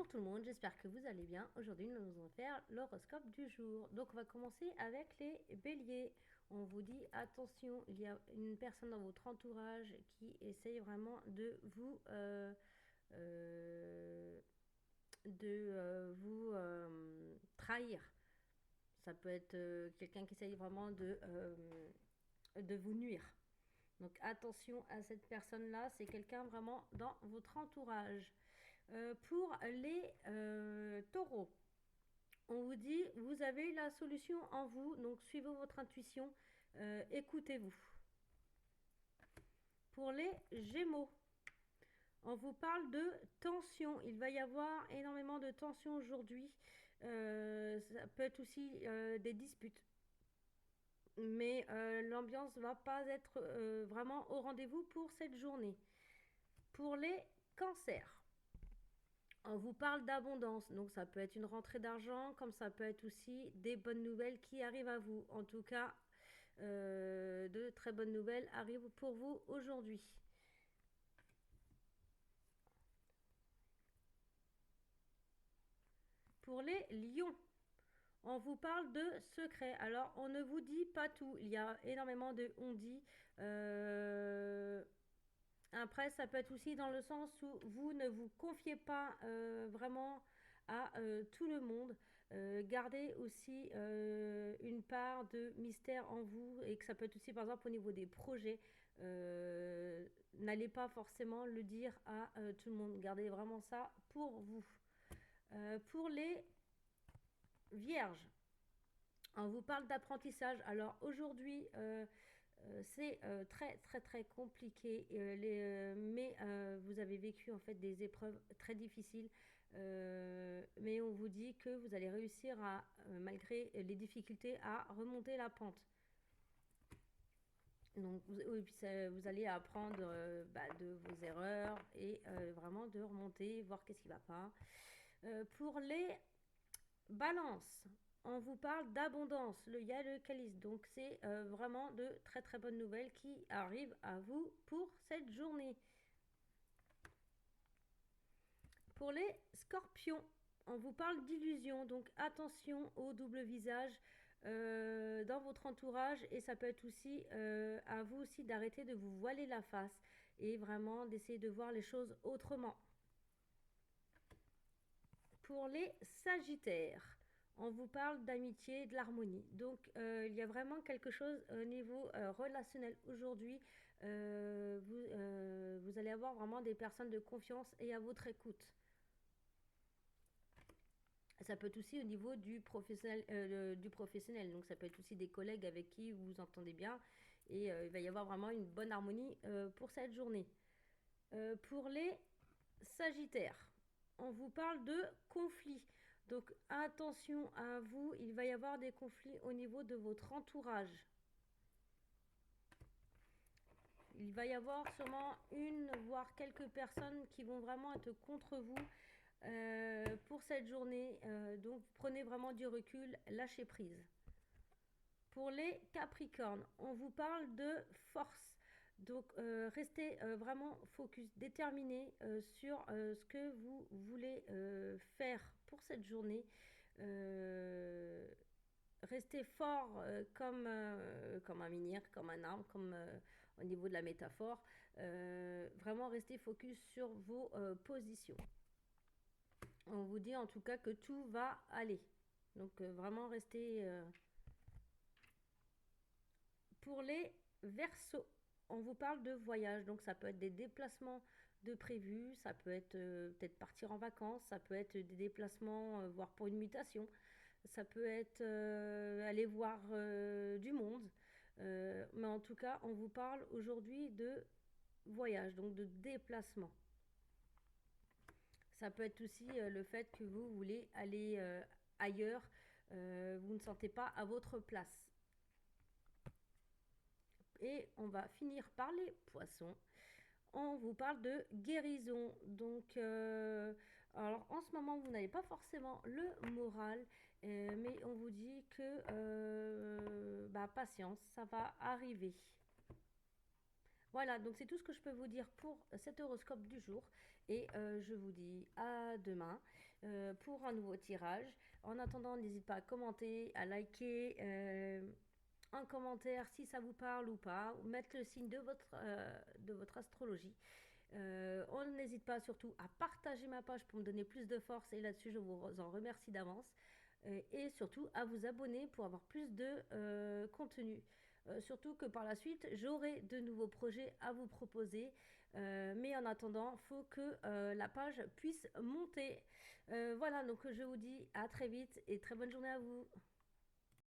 Bonjour tout le monde, j'espère que vous allez bien. Aujourd'hui, nous allons faire l'horoscope du jour. Donc, on va commencer avec les béliers. On vous dit attention, il y a une personne dans votre entourage qui essaye vraiment de vous trahir. Ça peut être quelqu'un qui essaye vraiment de vous nuire. Donc attention à cette personne-là, c'est quelqu'un vraiment dans votre entourage. Pour les taureaux, on vous dit, vous avez la solution en vous, donc suivez votre intuition, écoutez-vous. Pour les gémeaux, on vous parle de tension. Il va y avoir énormément de tension aujourd'hui. Ça peut être aussi des disputes. Mais l'ambiance ne va pas être vraiment au rendez-vous pour cette journée. Pour les cancers, on vous parle d'abondance, donc ça peut être une rentrée d'argent, comme ça peut être aussi des bonnes nouvelles qui arrivent à vous. En tout cas, de très bonnes nouvelles arrivent pour vous aujourd'hui. Pour les lions, on vous parle de secrets. Alors, on ne vous dit pas tout. Il y a énormément de on-dit. Après, ça peut être aussi dans le sens où vous ne vous confiez pas vraiment à tout le monde. Gardez aussi une part de mystère en vous et que ça peut être aussi par exemple au niveau des projets. N'allez pas forcément le dire à tout le monde. Gardez vraiment ça pour vous. Pour les vierges, on vous parle d'apprentissage. Alors aujourd'hui, c'est très très très compliqué, mais vous avez vécu en fait des épreuves très difficiles, mais on vous dit que vous allez réussir à, malgré les difficultés, à remonter la pente. Donc oui, puis vous allez apprendre de vos erreurs et vraiment de remonter, voir qu'est-ce qui ne va pas. Pour les balance, on vous parle d'abondance, il y a le calice, donc c'est vraiment de très très bonnes nouvelles qui arrivent à vous pour cette journée. Pour les scorpions, on vous parle d'illusion, donc attention au double visage dans votre entourage, et ça peut être aussi à vous aussi d'arrêter de vous voiler la face et vraiment d'essayer de voir les choses autrement. Pour les sagittaires, on vous parle d'amitié et de l'harmonie. Donc, il y a vraiment quelque chose au niveau relationnel aujourd'hui. Vous allez avoir vraiment des personnes de confiance et à votre écoute. Ça peut être aussi au niveau du professionnel. Donc, ça peut être aussi des collègues avec qui vous vous entendez bien. Et il va y avoir vraiment une bonne harmonie pour cette journée. Pour les sagittaires, on vous parle de conflits. Donc attention à vous, il va y avoir des conflits au niveau de votre entourage. Il va y avoir sûrement une, voire quelques personnes qui vont vraiment être contre vous pour cette journée. Donc prenez vraiment du recul, lâchez prise. Pour les Capricornes, on vous parle de force. Donc restez vraiment focus, déterminé sur ce que vous voulez faire pour cette journée. Restez fort comme un menhir, comme un arbre, comme au niveau de la métaphore. Vraiment restez focus sur vos positions. On vous dit en tout cas que tout va aller. Donc vraiment restez... Pour les Verseaux, on vous parle de voyage, donc ça peut être des déplacements de prévus, ça peut être peut-être partir en vacances, ça peut être des déplacements, voire pour une mutation, ça peut être aller voir du monde, mais en tout cas, on vous parle aujourd'hui de voyage, donc de déplacement. Ça peut être aussi le fait que vous voulez aller ailleurs, vous ne sentez pas à votre place. Et on va finir par les poissons. On vous parle de guérison. Donc, alors en ce moment, vous n'avez pas forcément le moral, mais on vous dit que patience, ça va arriver. Voilà, donc c'est tout ce que je peux vous dire pour cet horoscope du jour. Et je vous dis à demain pour un nouveau tirage. En attendant, n'hésitez pas à commenter, à liker un commentaire si ça vous parle ou pas, ou mettre le signe de votre astrologie. On n'hésite pas surtout à partager ma page pour me donner plus de force et là-dessus je vous en remercie d'avance. Et surtout à vous abonner pour avoir plus de contenu. Surtout que par la suite j'aurai de nouveaux projets à vous proposer. Mais en attendant, il faut que la page puisse monter. Voilà, donc je vous dis à très vite et très bonne journée à vous.